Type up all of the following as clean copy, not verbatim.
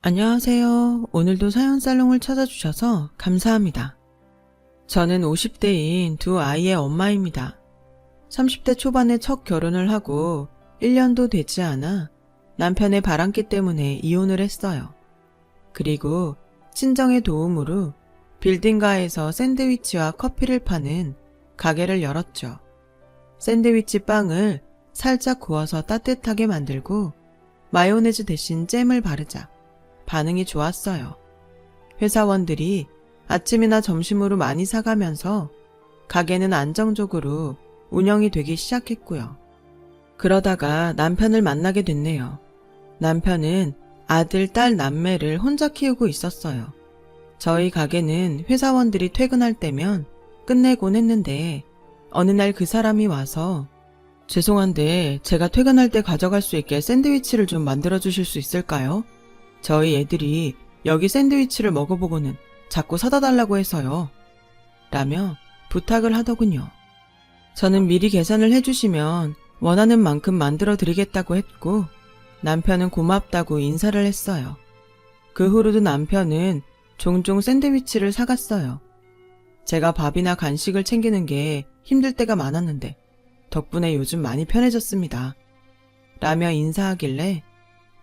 안녕하세요. 오늘도 사연살롱을 찾아주셔서 감사합니다. 저는 50대인 두 아이의 엄마입니다. 30대 초반에 첫 결혼을 하고 1년도 되지 않아 남편의 바람기 때문에 이혼을 했어요. 그리고 친정의 도움으로 빌딩가에서 샌드위치와 커피를 파는 가게를 열었죠. 샌드위치 빵을 살짝 구워서 따뜻하게 만들고 마요네즈 대신 잼을 바르자 반응이 좋았어요. 회사원들이 아침이나 점심으로 많이 사가면서 가게는 안정적으로 운영이 되기 시작했고요. 그러다가 남편을 만나게 됐네요. 남편은 아들, 딸, 남매를 혼자 키우고 있었어요. 저희 가게는 회사원들이 퇴근할 때면 끝내곤 했는데 어느 날 그 사람이 와서 죄송한데 제가 퇴근할 때 가져갈 수 있게 샌드위치를 좀 만들어 주실 수 있을까요? 저희 애들이 여기 샌드위치를 먹어보고는 자꾸 사다 달라고 해서요. 라며 부탁을 하더군요. 저는 미리 계산을 해주시면 원하는 만큼 만들어 드리겠다고 했고 남편은 고맙다고 인사를 했어요. 그 후로도 남편은 종종 샌드위치를 사갔어요. 제가 밥이나 간식을 챙기는 게 힘들 때가 많았는데 덕분에 요즘 많이 편해졌습니다. 라며 인사하길래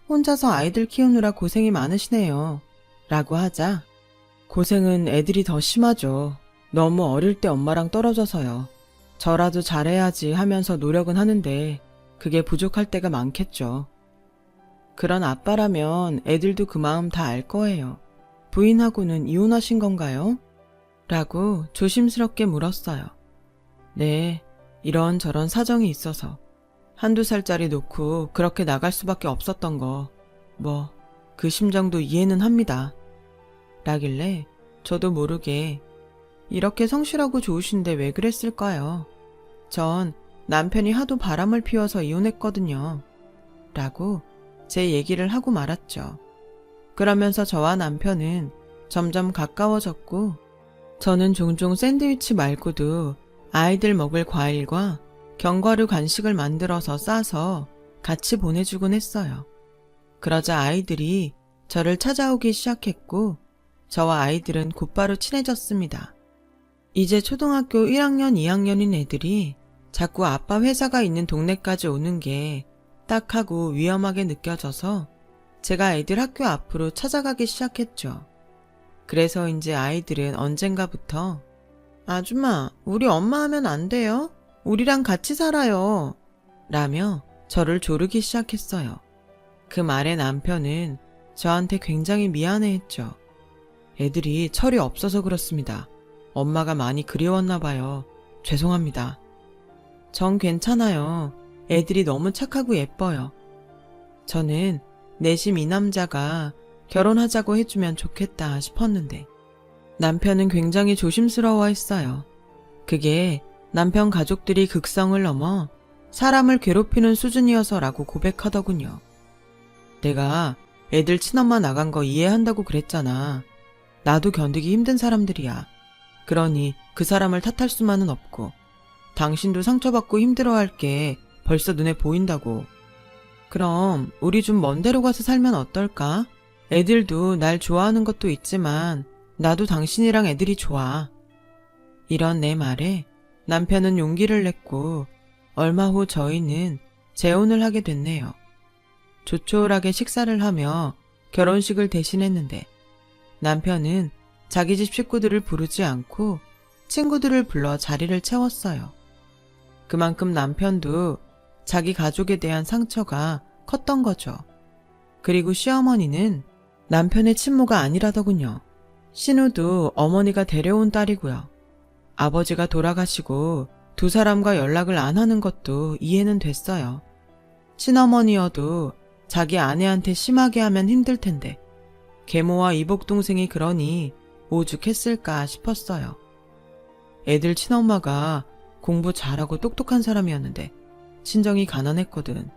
혼자서 아이들 키우느라 고생이 많으시네요. 라고 하자 고생은 애들이 더 심하죠. 너무 어릴 때 엄마랑 떨어져서요. 저라도 잘해야지 하면서 노력은 하는데 그게 부족할 때가 많겠죠. 그런 아빠라면 애들도 그 마음 다 알 거예요. 부인하고는 이혼하신 건가요? 라고 조심스럽게 물었어요. 네, 이런저런 사정이 있어서 한두 살짜리 놓고 그렇게 나갈 수밖에 없었던 거, 그 심정도 이해는 합니다. 라길래 저도 모르게 이렇게 성실하고 좋으신데 왜 그랬을까요? 전 남편이 하도 바람을 피워서 이혼했거든요. 라고 제 얘기를 하고 말았죠. 그러면서 저와 남편은 점점 가까워졌고 저는 종종 샌드위치 말고도 아이들 먹을 과일과 견과류 간식을 만들어서 싸서 같이 보내주곤 했어요. 그러자 아이들이 저를 찾아오기 시작했고 저와 아이들은 곧바로 친해졌습니다. 이제 초등학교 1학년, 2학년인 애들이 자꾸 아빠 회사가 있는 동네까지 오는 게 딱하고 위험하게 느껴져서 제가 애들 학교 앞으로 찾아가기 시작했죠. 그래서인지 아이들은 언젠가부터 아줌마, 우리 엄마 하면 안 돼요? 우리랑 같이 살아요. 라며 저를 조르기 시작했어요. 그 말에 남편은 저한테 굉장히 미안해했죠. 애들이 철이 없어서 그렇습니다. 엄마가 많이 그리웠나 봐요. 죄송합니다. 전 괜찮아요. 애들이 너무 착하고 예뻐요. 저는 내심 이 남자가 결혼하자고 해주면 좋겠다 싶었는데 남편은 굉장히 조심스러워했어요. 그게 남편 가족들이 극성을 넘어 사람을 괴롭히는 수준이어서라고 고백하더군요. 내가 애들 친엄마 나간 거 이해한다고 그랬잖아. 나도 견디기 힘든 사람들이야. 그러니 그 사람을 탓할 수만은 없고 당신도 상처받고 힘들어할 게 벌써 눈에 보인다고. 그럼 우리 좀 먼 데로 가서 살면 어떨까? 애들도 날 좋아하는 것도 있지만 나도 당신이랑 애들이 좋아. 이런 내 말에 남편은 용기를 냈고 얼마 후 저희는 재혼을 하게 됐네요. 조촐하게 식사를 하며 결혼식을 대신했는데 남편은 자기 집 식구들을 부르지 않고 친구들을 불러 자리를 채웠어요. 그만큼 남편도 자기 가족에 대한 상처가 컸던 거죠. 그리고 시어머니는 남편의 친모가 아니라더군요. 신우도 어머니가 데려온 딸이고요. 아버지가 돌아가시고 두 사람과 연락을 안 하는 것도 이해는 됐어요. 친어머니여도 자기 아내한테 심하게 하면 힘들 텐데 계모와 이복동생이 그러니 오죽했을까 싶었어요. 애들 친엄마가 공부 잘하고 똑똑한 사람이었는데 친정이 가난했거든.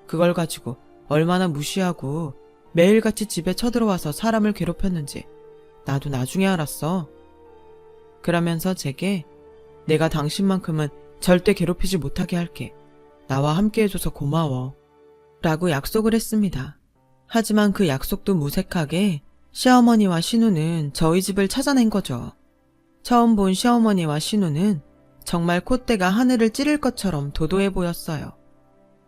그걸 가지고 얼마나 무시하고 매일같이 집에 쳐들어와서 사람을 괴롭혔는지 나도 나중에 알았어. 그러면서 제게 내가 당신만큼은 절대 괴롭히지 못하게 할게. 나와 함께 해줘서 고마워. 라고 약속을 했습니다. 하지만 그 약속도 무색하게 시어머니와 신우는 저희 집을 찾아낸 거죠. 처음 본 시어머니와 신우는 정말 콧대가 하늘을 찌를 것처럼 도도해 보였어요.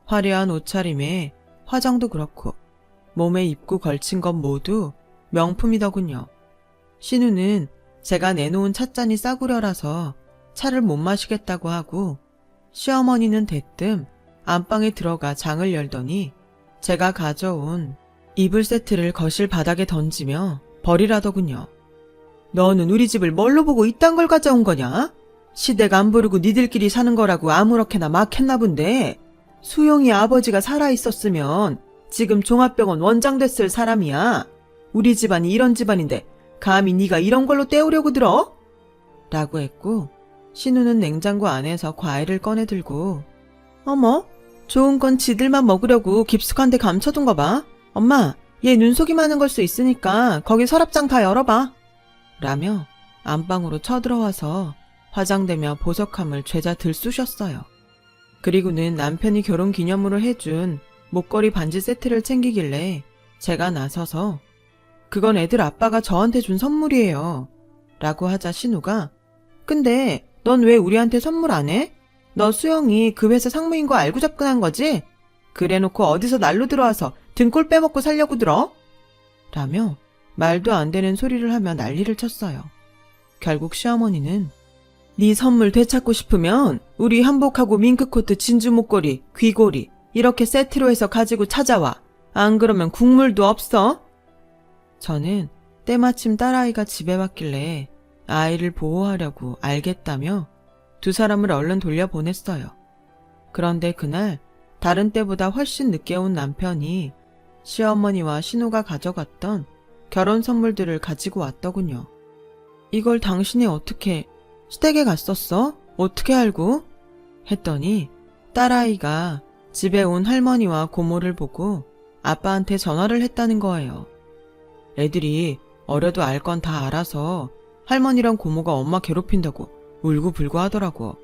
화려한 옷차림에 화장도 그렇고 몸에 입고 걸친 것 모두 명품이더군요. 신우는 제가 내놓은 찻잔이 싸구려라서 차를 못 마시겠다고 하고, 시어머니는 대뜸 안방에 들어가 장을 열더니 제가 가져온 이불 세트를 거실 바닥에 던지며 버리라더군요. 너는 우리 집을 뭘로 보고 이딴 걸 가져온 거냐? 시대가 안 부르고 니들끼리 사는 거라고 아무렇게나 막 했나 본데, 수용이 아버지가 살아있었으면 지금 종합병원 원장 됐을 사람이야. 우리 집안이 이런 집안인데 감히 네가 이런 걸로 때우려고 들어? 라고 했고, 신우는 냉장고 안에서 과일을 꺼내 들고, 어머, 좋은 건 지들만 먹으려고 깊숙한 데 감춰둔 거 봐. 엄마, 얘 눈속임 하는 걸 수 있으니까 거기 서랍장 다 열어봐. 라며 안방으로 쳐들어와서 화장대며 보석함을 죄다 들쑤셨어요. 그리고는 남편이 결혼 기념으로 해준 목걸이 반지 세트를 챙기길래 제가 나서서 그건 애들 아빠가 저한테 준 선물이에요. 라고 하자 신우가, 근데 넌 왜 우리한테 선물 안 해? 너 수영이 그 회사 상무인 거 알고 접근한 거지? 그래놓고 어디서 날로 들어와서 등골 빼먹고 살려고 들어? 라며 말도 안 되는 소리를 하며 난리를 쳤어요. 결국 시어머니는 네 선물 되찾고 싶으면 우리 한복하고 밍크코트 진주 목걸이, 귀걸이 이렇게 세트로 해서 가지고 찾아와. 안 그러면 국물도 없어. 저는 때마침 딸아이가 집에 왔길래 아이를 보호하려고 알겠다며 두 사람을 얼른 돌려보냈어요. 그런데 그날 다른 때보다 훨씬 늦게 온 남편이 시어머니와 신우가 가져갔던 결혼 선물들을 가지고 왔더군요. 이걸 당신이 어떻게 시댁에 갔었어? 어떻게 알고? 했더니 딸아이가 집에 온 할머니와 고모를 보고 아빠한테 전화를 했다는 거예요. 애들이 어려도 알 건 다 알아서 할머니랑 고모가 엄마 괴롭힌다고 울고불고 하더라고.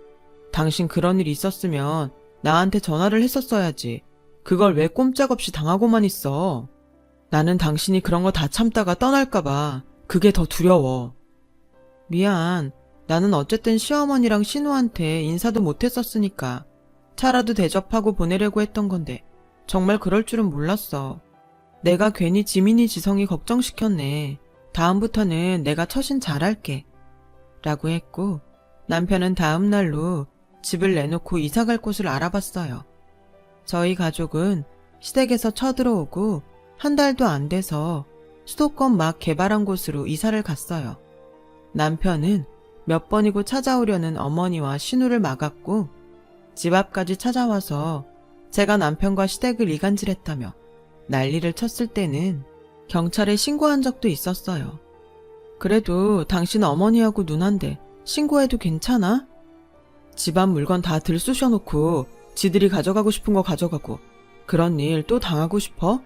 당신 그런 일 있었으면 나한테 전화를 했었어야지. 그걸 왜 꼼짝없이 당하고만 있어. 나는 당신이 그런 거 다 참다가 떠날까봐 그게 더 두려워. 미안. 나는 어쨌든 시어머니랑 신우한테 인사도 못했었으니까 차라도 대접하고 보내려고 했던 건데 정말 그럴 줄은 몰랐어. 내가 괜히 지민이 지성이 걱정시켰네. 다음부터는 내가 처신 잘할게. 라고 했고, 남편은 다음 날로 집을 내놓고 이사갈 곳을 알아봤어요. 저희 가족은 시댁에서 쳐들어오고 한 달도 안 돼서 수도권 막 개발한 곳으로 이사를 갔어요. 남편은 몇 번이고 찾아오려는 어머니와 신우를 막았고 집 앞까지 찾아와서 제가 남편과 시댁을 이간질했다며 난리를 쳤을 때는 경찰에 신고한 적도 있었어요. 그래도 당신 어머니하고 누난데 신고해도 괜찮아? 집안 물건 다 들쑤셔놓고 지들이 가져가고 싶은 거 가져가고 그런 일 또 당하고 싶어?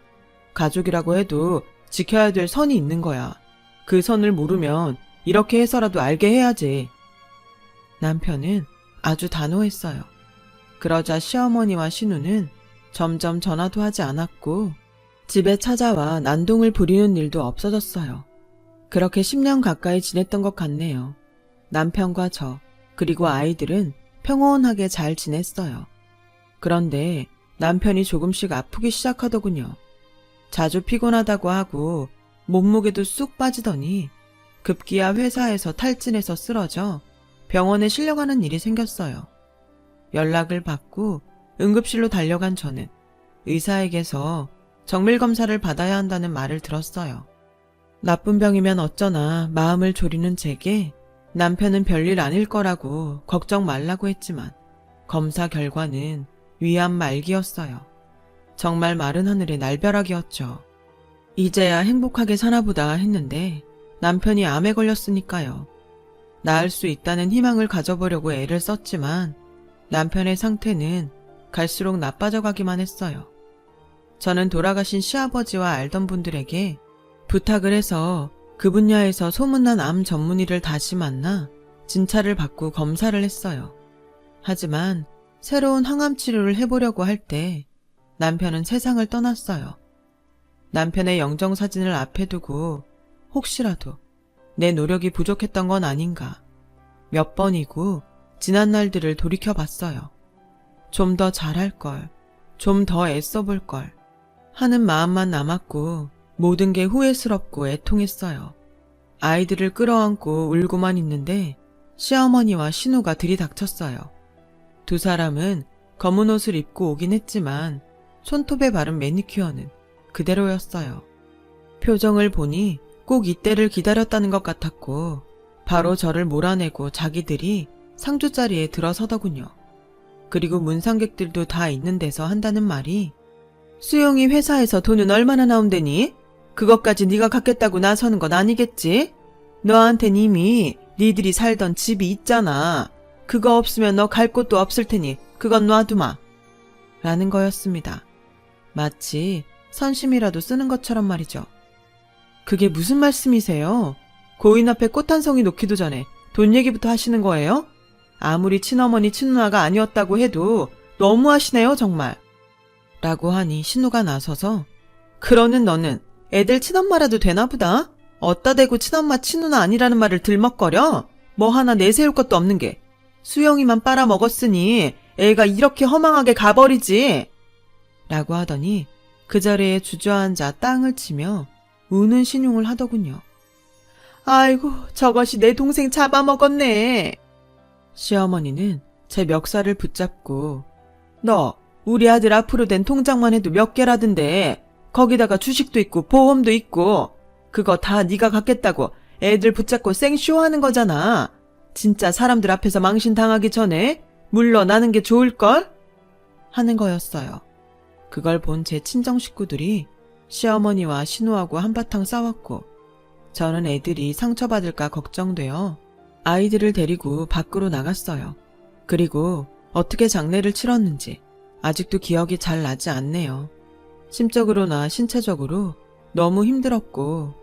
가족이라고 해도 지켜야 될 선이 있는 거야. 그 선을 모르면 이렇게 해서라도 알게 해야지. 남편은 아주 단호했어요. 그러자 시어머니와 신우는 점점 전화도 하지 않았고 집에 찾아와 난동을 부리는 일도 없어졌어요. 그렇게 10년 가까이 지냈던 것 같네요. 남편과 저, 그리고 아이들은 평온하게 잘 지냈어요. 그런데 남편이 조금씩 아프기 시작하더군요. 자주 피곤하다고 하고 몸무게도 쑥 빠지더니 급기야 회사에서 탈진해서 쓰러져 병원에 실려가는 일이 생겼어요. 연락을 받고 응급실로 달려간 저는 의사에게서 정밀검사를 받아야 한다는 말을 들었어요. 나쁜 병이면 어쩌나 마음을 졸이는 제게 남편은 별일 아닐 거라고 걱정 말라고 했지만 검사 결과는 위암 말기였어요. 정말 마른 하늘의 날벼락이었죠. 이제야 행복하게 사나보다 했는데 남편이 암에 걸렸으니까요. 나을 수 있다는 희망을 가져보려고 애를 썼지만 남편의 상태는 갈수록 나빠져 가기만 했어요. 저는 돌아가신 시아버지와 알던 분들에게 부탁을 해서 그 분야에서 소문난 암 전문의를 다시 만나 진찰을 받고 검사를 했어요. 하지만 새로운 항암 치료를 해보려고 할 때 남편은 세상을 떠났어요. 남편의 영정사진을 앞에 두고 혹시라도 내 노력이 부족했던 건 아닌가 몇 번이고 지난 날들을 돌이켜봤어요. 좀 더 잘할걸, 좀 더 애써볼걸 하는 마음만 남았고 모든 게 후회스럽고 애통했어요. 아이들을 끌어안고 울고만 있는데 시어머니와 신우가 들이닥쳤어요. 두 사람은 검은 옷을 입고 오긴 했지만 손톱에 바른 매니큐어는 그대로였어요. 표정을 보니 꼭 이때를 기다렸다는 것 같았고 바로 저를 몰아내고 자기들이 상주자리에 들어서더군요. 그리고 문상객들도 다 있는 데서 한다는 말이 수영이 회사에서 돈은 얼마나 나온대니? 그것까지 네가 갖겠다고 나서는 건 아니겠지? 너한텐 이미 니들이 살던 집이 있잖아. 그거 없으면 너 갈 곳도 없을 테니 그건 놔두마. 라는 거였습니다. 마치 선심이라도 쓰는 것처럼 말이죠. 그게 무슨 말씀이세요? 고인 앞에 꽃 한 송이 놓기도 전에 돈 얘기부터 하시는 거예요? 아무리 친어머니 친누나가 아니었다고 해도 너무하시네요 정말. 라고 하니 신우가 나서서 그러는 너는 애들 친엄마라도 되나 보다. 어따 대고 친엄마 친누나 아니라는 말을 들먹거려? 뭐 하나 내세울 것도 없는 게 수영이만 빨아먹었으니 애가 이렇게 허망하게 가버리지. 라고 하더니 그 자리에 주저앉아 땅을 치며 우는 신용을 하더군요. 아이고 저것이 내 동생 잡아먹었네. 시어머니는 제 멱살을 붙잡고 너 우리 아들 앞으로 된 통장만 해도 몇 개라던데 거기다가 주식도 있고 보험도 있고 그거 다 네가 갖겠다고 애들 붙잡고 생쇼하는 거잖아. 진짜 사람들 앞에서 망신당하기 전에 물러나는 게 좋을걸? 하는 거였어요. 그걸 본 제 친정 식구들이 시어머니와 신우하고 한바탕 싸웠고 저는 애들이 상처받을까 걱정되어 아이들을 데리고 밖으로 나갔어요. 그리고 어떻게 장례를 치렀는지 아직도 기억이 잘 나지 않네요. 심적으로나 신체적으로 너무 힘들었고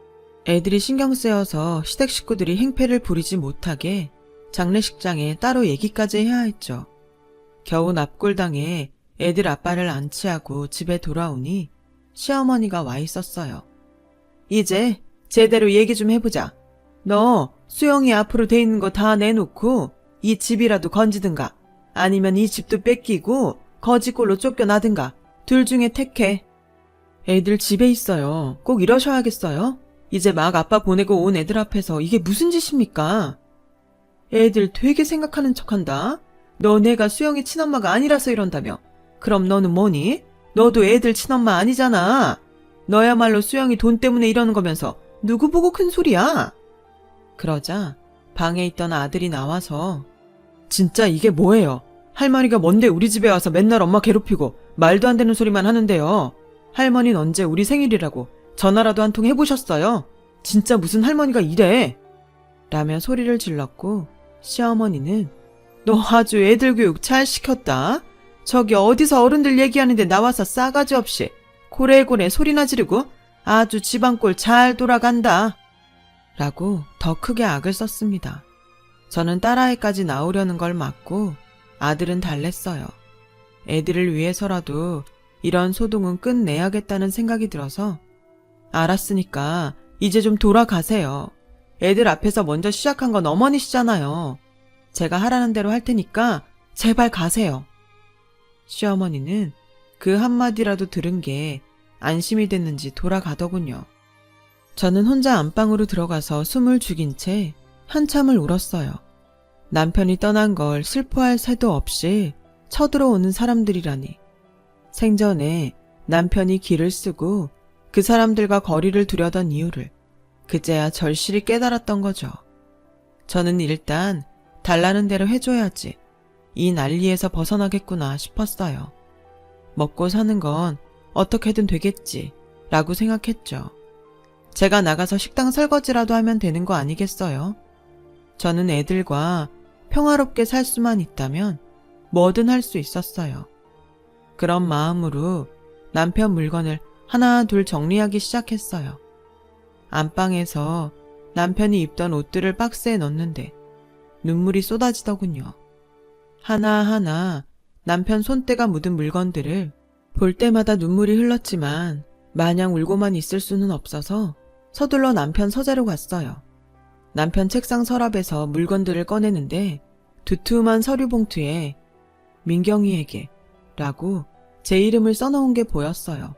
애들이 신경 쓰여서 시댁 식구들이 행패를 부리지 못하게 장례식장에 따로 얘기까지 해야 했죠. 겨우 납골당해 애들 아빠를 안치하고 집에 돌아오니 시어머니가 와 있었어요. 이제 제대로 얘기 좀 해보자. 너 수영이 앞으로 돼 있는 거 다 내놓고 이 집이라도 건지든가 아니면 이 집도 뺏기고 거지꼴로 쫓겨나든가 둘 중에 택해. 애들 집에 있어요. 꼭 이러셔야겠어요? 이제 막 아빠 보내고 온 애들 앞에서 이게 무슨 짓입니까? 애들 되게 생각하는 척한다. 너네가 수영이 친엄마가 아니라서 이런다며. 그럼 너는 뭐니? 너도 애들 친엄마 아니잖아. 너야말로 수영이 돈 때문에 이러는 거면서 누구 보고 큰 소리야? 그러자 방에 있던 아들이 나와서 진짜 이게 뭐예요? 할머니가 뭔데 우리 집에 와서 맨날 엄마 괴롭히고 말도 안 되는 소리만 하는데요. 할머니는 언제 우리 생일이라고 전화라도 한 통 해보셨어요? 진짜 무슨 할머니가 이래? 라며 소리를 질렀고 시어머니는 너 아주 애들 교육 잘 시켰다. 저기 어디서 어른들 얘기하는데 나와서 싸가지 없이 고래고래 소리나 지르고 아주 집안꼴 잘 돌아간다. 라고 더 크게 악을 썼습니다. 저는 딸아이까지 나오려는 걸 막고 아들은 달랬어요. 애들을 위해서라도 이런 소동은 끝내야겠다는 생각이 들어서 알았으니까 이제 좀 돌아가세요. 애들 앞에서 먼저 시작한 건 어머니시잖아요. 제가 하라는 대로 할 테니까 제발 가세요. 시어머니는 그 한마디라도 들은 게 안심이 됐는지 돌아가더군요. 저는 혼자 안방으로 들어가서 숨을 죽인 채 한참을 울었어요. 남편이 떠난 걸 슬퍼할 새도 없이 쳐들어오는 사람들이라니. 생전에 남편이 길을 쓰고 그 사람들과 거리를 두려던 이유를 그제야 절실히 깨달았던 거죠. 저는 일단 달라는 대로 해줘야지 이 난리에서 벗어나겠구나 싶었어요. 먹고 사는 건 어떻게든 되겠지 라고 생각했죠. 제가 나가서 식당 설거지라도 하면 되는 거 아니겠어요? 저는 애들과 평화롭게 살 수만 있다면 뭐든 할 수 있었어요. 그런 마음으로 남편 물건을 하나 둘 정리하기 시작했어요. 안방에서 남편이 입던 옷들을 박스에 넣는데 눈물이 쏟아지더군요. 하나하나 남편 손때가 묻은 물건들을 볼 때마다 눈물이 흘렀지만 마냥 울고만 있을 수는 없어서 서둘러 남편 서재로 갔어요. 남편 책상 서랍에서 물건들을 꺼내는데 두툼한 서류 봉투에 민경이에게 라고 제 이름을 써놓은 게 보였어요.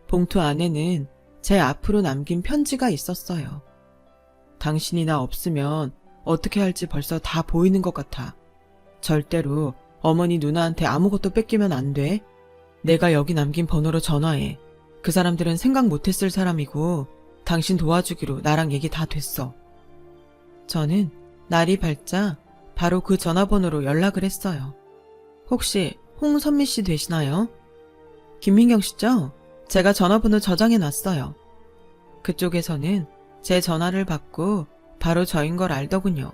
봉투 안에는 제 앞으로 남긴 편지가 있었어요. 당신이 나 없으면 어떻게 할지 벌써 다 보이는 것 같아. 절대로 어머니 누나한테 아무것도 뺏기면 안 돼. 내가 여기 남긴 번호로 전화해. 그 사람들은 생각 못했을 사람이고 당신 도와주기로 나랑 얘기 다 됐어. 저는 날이 밝자 바로 그 전화번호로 연락을 했어요. 혹시 홍선미 씨 되시나요? 김민경 씨죠? 제가 전화번호 저장해 놨어요. 그쪽에서는 제 전화를 받고 바로 저인 걸 알더군요.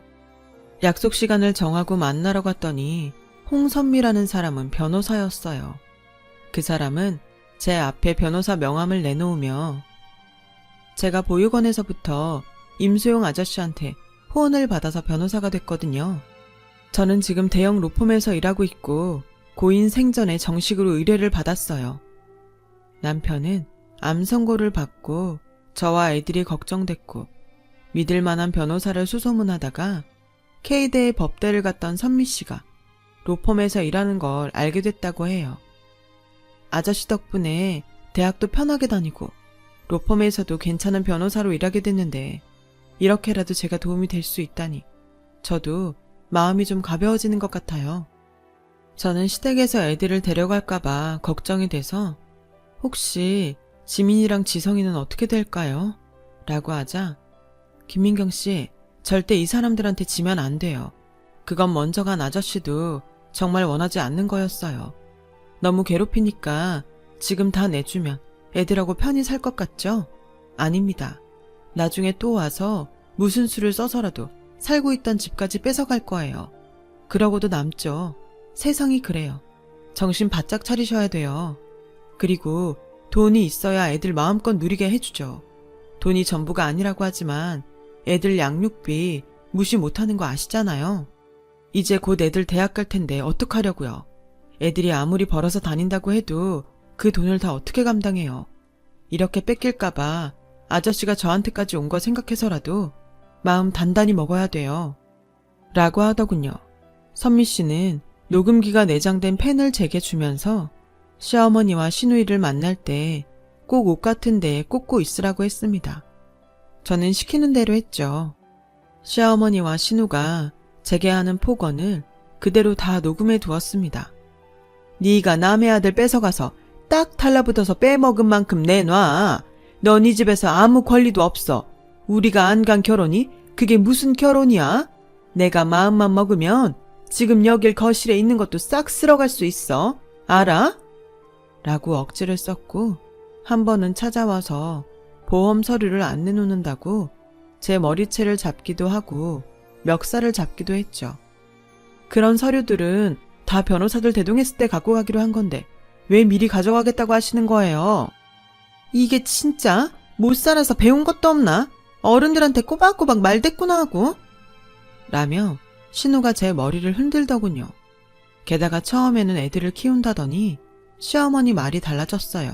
약속 시간을 정하고 만나러 갔더니 홍선미라는 사람은 변호사였어요. 그 사람은 제 앞에 변호사 명함을 내놓으며 제가 보육원에서부터 임수용 아저씨한테 후원을 받아서 변호사가 됐거든요. 저는 지금 대형 로펌에서 일하고 있고 고인 생전에 정식으로 의뢰를 받았어요. 남편은 암 선고를 받고 저와 애들이 걱정됐고 믿을 만한 변호사를 수소문하다가 K대에 법대를 갔던 선미 씨가 로펌에서 일하는 걸 알게 됐다고 해요. 아저씨 덕분에 대학도 편하게 다니고 로펌에서도 괜찮은 변호사로 일하게 됐는데 이렇게라도 제가 도움이 될 수 있다니 저도 마음이 좀 가벼워지는 것 같아요. 저는 시댁에서 애들을 데려갈까봐 걱정이 돼서 혹시 지민이랑 지성이는 어떻게 될까요? 라고 하자 김민경 씨 절대 이 사람들한테 지면 안 돼요. 그건 먼저 간 아저씨도 정말 원하지 않는 거였어요. 너무 괴롭히니까 지금 다 내주면 애들하고 편히 살 것 같죠? 아닙니다. 나중에 또 와서 무슨 수를 써서라도 살고 있던 집까지 뺏어갈 거예요. 그러고도 남죠. 세상이 그래요. 정신 바짝 차리셔야 돼요. 그리고 돈이 있어야 애들 마음껏 누리게 해주죠. 돈이 전부가 아니라고 하지만 애들 양육비 무시 못하는 거 아시잖아요. 이제 곧 애들 대학 갈 텐데 어떡하려고요. 애들이 아무리 벌어서 다닌다고 해도 그 돈을 다 어떻게 감당해요. 이렇게 뺏길까봐 아저씨가 저한테까지 온 거 생각해서라도 마음 단단히 먹어야 돼요. 라고 하더군요. 선미 씨는 녹음기가 내장된 펜을 제게 주면서 시어머니와 시누이를 만날 때 꼭 옷 같은 데에 꽂고 있으라고 했습니다. 저는 시키는 대로 했죠. 시어머니와 시누가 제게 하는 폭언을 그대로 다 녹음해 두었습니다. 네가 남의 아들 뺏어가서 딱 달라붙어서 빼먹은 만큼 내놔. 너 네 집에서 아무 권리도 없어. 우리가 안 간 결혼이 그게 무슨 결혼이야? 내가 마음만 먹으면 지금 여길 거실에 있는 것도 싹 쓸어갈 수 있어. 알아? 라고 억지를 썼고 한 번은 찾아와서 보험 서류를 안 내놓는다고 제 머리채를 잡기도 하고 멱살을 잡기도 했죠. 그런 서류들은 다 변호사들 대동했을 때 갖고 가기로 한 건데 왜 미리 가져가겠다고 하시는 거예요? 이게 진짜 못 살아서 배운 것도 없나? 어른들한테 꼬박꼬박 말대꾸나 하고? 라며 신우가 제 머리를 흔들더군요. 게다가 처음에는 애들을 키운다더니 시어머니 말이 달라졌어요.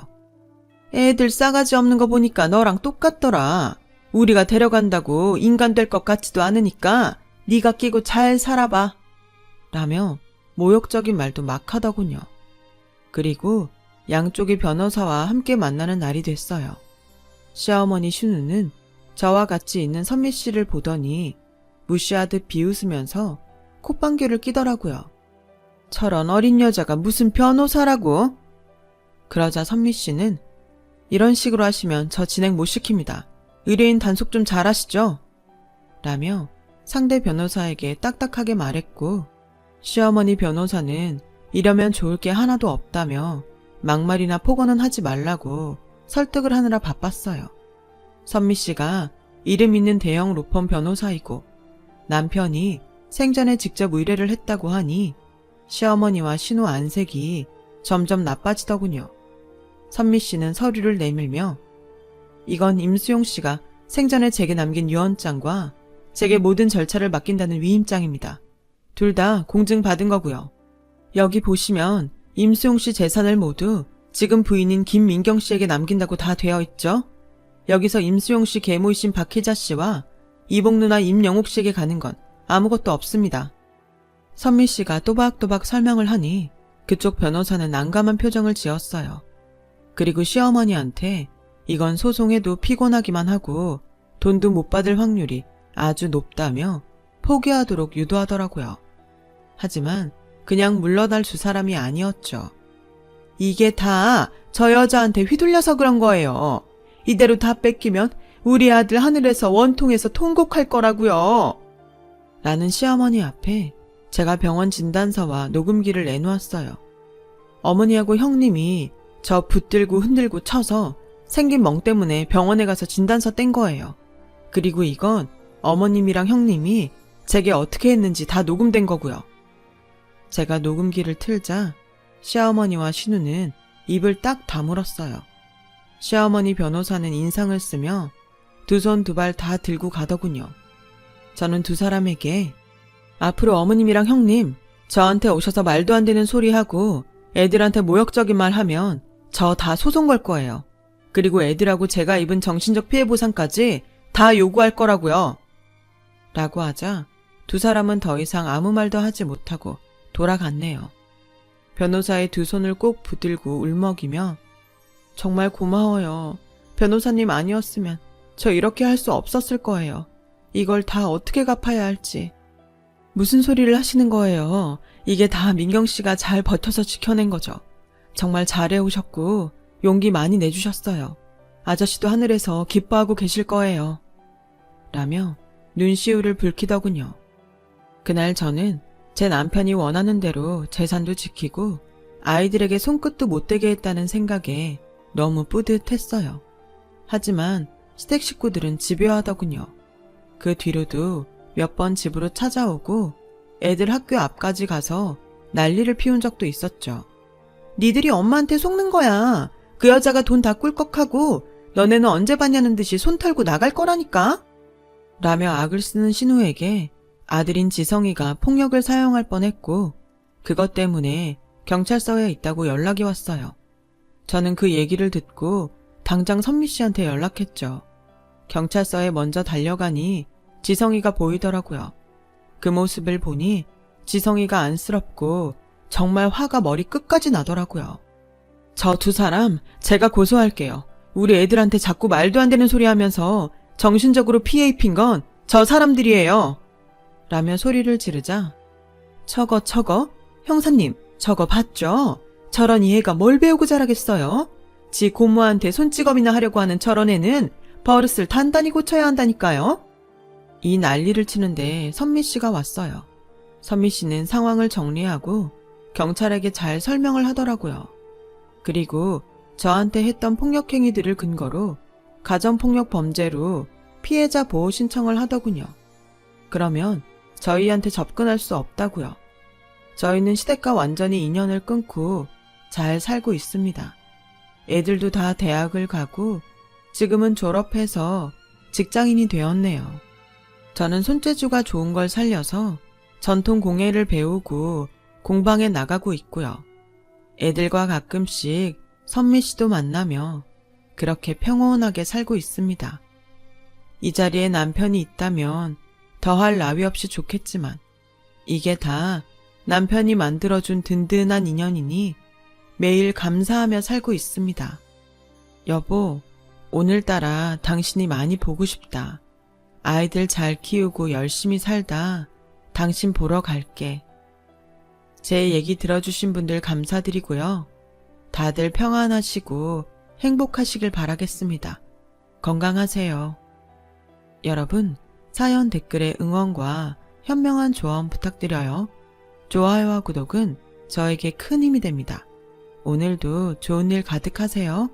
애들 싸가지 없는 거 보니까 너랑 똑같더라. 우리가 데려간다고 인간 될 것 같지도 않으니까 네가 끼고 잘 살아봐. 라며 모욕적인 말도 막 하더군요. 그리고 양쪽의 변호사와 함께 만나는 날이 됐어요. 시어머니 신우는 저와 같이 있는 선미 씨를 보더니 무시하듯 비웃으면서 콧방귀를 끼더라고요. 저런 어린 여자가 무슨 변호사라고? 그러자 선미 씨는 이런 식으로 하시면 저 진행 못 시킵니다. 의뢰인 단속 좀 잘하시죠? 라며 상대 변호사에게 딱딱하게 말했고 시어머니 변호사는 이러면 좋을 게 하나도 없다며 막말이나 폭언은 하지 말라고 설득을 하느라 바빴어요. 선미 씨가 이름 있는 대형 로펌 변호사이고 남편이 생전에 직접 의뢰를 했다고 하니 시어머니와 신우 안색이 점점 나빠지더군요. 선미 씨는 서류를 내밀며 이건 임수용 씨가 생전에 제게 남긴 유언장과 제게 모든 절차를 맡긴다는 위임장입니다. 둘 다 공증받은 거고요. 여기 보시면 임수용 씨 재산을 모두 지금 부인인 김민경 씨에게 남긴다고 다 되어 있죠? 여기서 임수용 씨 계모이신 박희자 씨와 이복 누나 임영옥 씨에게 가는 건 아무것도 없습니다. 선미 씨가 또박또박 설명을 하니 그쪽 변호사는 난감한 표정을 지었어요. 그리고 시어머니한테 이건 소송해도 피곤하기만 하고 돈도 못 받을 확률이 아주 높다며 포기하도록 유도하더라고요. 하지만 그냥 물러날 두 사람이 아니었죠. 이게 다 저 여자한테 휘둘려서 그런 거예요. 이대로 다 뺏기면 우리 아들 하늘에서 원통에서 통곡할 거라고요. 라는 시어머니 앞에 제가 병원 진단서와 녹음기를 내놓았어요. 어머니하고 형님이 저 붙들고 흔들고 쳐서 생긴 멍 때문에 병원에 가서 진단서 뗀 거예요. 그리고 이건 어머님이랑 형님이 제게 어떻게 했는지 다 녹음된 거고요. 제가 녹음기를 틀자 시어머니와 신우는 입을 딱 다물었어요. 시어머니 변호사는 인상을 쓰며 두 손 두 발 다 들고 가더군요. 저는 두 사람에게 앞으로 어머님이랑 형님 저한테 오셔서 말도 안 되는 소리하고 애들한테 모욕적인 말 하면 저 다 소송 걸 거예요. 그리고 애들하고 제가 입은 정신적 피해 보상까지 다 요구할 거라고요. 라고 하자 두 사람은 더 이상 아무 말도 하지 못하고 돌아갔네요. 변호사의 두 손을 꼭 붙들고 울먹이며 정말 고마워요. 변호사님 아니었으면 저 이렇게 할 수 없었을 거예요. 이걸 다 어떻게 갚아야 할지. 무슨 소리를 하시는 거예요. 이게 다 민경 씨가 잘 버텨서 지켜낸 거죠. 정말 잘해오셨고 용기 많이 내주셨어요. 아저씨도 하늘에서 기뻐하고 계실 거예요. 라며 눈시울을 붉히더군요. 그날 저는 제 남편이 원하는 대로 재산도 지키고 아이들에게 손끝도 못 대게 했다는 생각에 너무 뿌듯했어요. 하지만 시댁 식구들은 집요하더군요. 그 뒤로도 몇 번 집으로 찾아오고 애들 학교 앞까지 가서 난리를 피운 적도 있었죠. 니들이 엄마한테 속는 거야. 그 여자가 돈 다 꿀꺽하고 너네는 언제 봤냐는 듯이 손 털고 나갈 거라니까? 라며 악을 쓰는 신우에게 아들인 지성이가 폭력을 사용할 뻔했고 그것 때문에 경찰서에 있다고 연락이 왔어요. 저는 그 얘기를 듣고 당장 선미 씨한테 연락했죠. 경찰서에 먼저 달려가니 지성이가 보이더라고요. 그 모습을 보니 지성이가 안쓰럽고 정말 화가 머리 끝까지 나더라고요. 저 두 사람 제가 고소할게요. 우리 애들한테 자꾸 말도 안 되는 소리 하면서 정신적으로 피해 입힌 건 저 사람들이에요. 라며 소리를 지르자 저거 형사님 저거 봤죠? 저런 이애가 뭘 배우고 자라겠어요? 지 고모한테 손찌검이나 하려고 하는 저런 애는 버릇을 단단히 고쳐야 한다니까요. 이 난리를 치는데 선미 씨가 왔어요. 선미 씨는 상황을 정리하고 경찰에게 잘 설명을 하더라고요. 그리고 저한테 했던 폭력 행위들을 근거로 가정폭력 범죄로 피해자 보호 신청을 하더군요. 그러면 저희한테 접근할 수 없다고요. 저희는 시댁과 완전히 인연을 끊고 잘 살고 있습니다. 애들도 다 대학을 가고 지금은 졸업해서 직장인이 되었네요. 저는 손재주가 좋은 걸 살려서 전통 공예를 배우고 공방에 나가고 있고요. 애들과 가끔씩 선미 씨도 만나며 그렇게 평온하게 살고 있습니다. 이 자리에 남편이 있다면 더할 나위 없이 좋겠지만 이게 다 남편이 만들어준 든든한 인연이니 매일 감사하며 살고 있습니다. 여보, 오늘따라 당신이 많이 보고 싶다. 아이들 잘 키우고 열심히 살다 당신 보러 갈게. 제 얘기 들어주신 분들 감사드리고요. 다들 평안하시고 행복하시길 바라겠습니다. 건강하세요. 여러분, 사연 댓글에 응원과 현명한 조언 부탁드려요. 좋아요와 구독은 저에게 큰 힘이 됩니다. 오늘도 좋은 일 가득하세요.